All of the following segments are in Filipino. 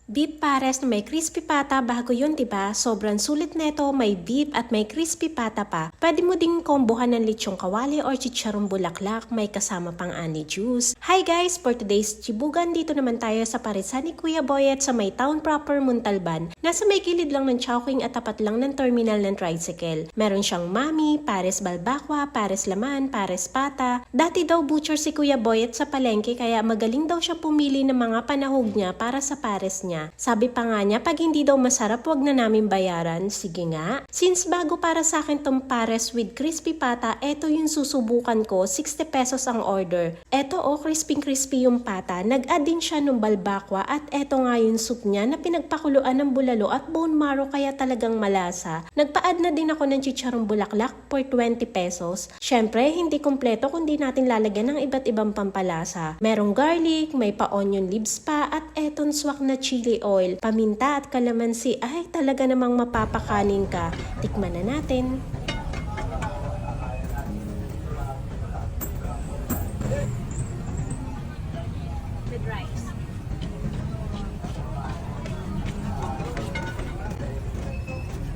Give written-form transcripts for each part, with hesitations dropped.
Beef pares na may crispy pata, bago yun diba? Sobrang sulit neto, may beef at may crispy pata pa. Pwede mo ding kombohan ng lechong kawali or chicharong bulaklak, may kasama pang ani juice. Hi guys! For today's chibugan, dito naman tayo sa parisan ni Kuya Boyet sa may town proper Montalban. Nasa may gilid lang ng Chowking at tapat lang ng terminal ng tricycle. Meron siyang mami, pares balbakwa, pares laman, pares pata. Dati daw butcher si Kuya Boyet sa palengke, kaya magaling daw siya pumili ng mga panahog niya para sa pares niya. Sabi pa nga niya, pag hindi daw masarap, wag na namin bayaran. Sige nga. Since bago para sa akin tong pares with crispy pata, eto yung susubukan ko, 60 pesos ang order. Eto crispy yung pata. Nag-add din siya ng balbakwa at eto nga yung soup niya na pinagpakuluan ng bulalo at bone marrow, kaya talagang malasa. Nagpa-add na din ako ng chicharong bulaklak for 20 pesos. Syempre, hindi kompleto kundi natin lalagyan ng iba't ibang pampalasa. Merong garlic, may pa-onion leaves pa at etong swak na chili oil, paminta at kalamansi. Ay, talaga namang mapapakanin ka. Tikman na natin. With rice.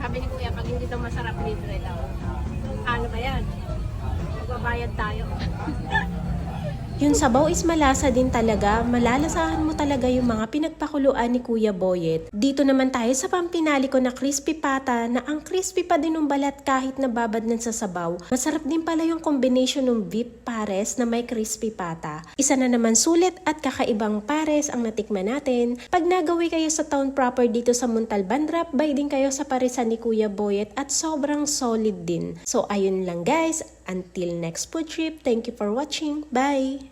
Sabi ni Kuya, pag hindi ito masarap, libre daw. Ano ba yan? Magbabayad tayo. Yung sabaw is malasa din talaga, malalasahan mo talaga yung mga pinagpakuluan ni Kuya Boyet. Dito naman tayo sa pampinali ko na crispy pata, na ang crispy pa din ng balat kahit nababad ng sa sabaw. Masarap din pala yung combination ng beef pares na may crispy pata. Isa na naman sulit at kakaibang pares ang natikman natin. Pag nagawi kayo sa town proper dito sa Montalban, drop by din kayo sa parisan ni Kuya Boyet at sobrang solid din. So ayun lang guys, until next food trip, thank you for watching, bye!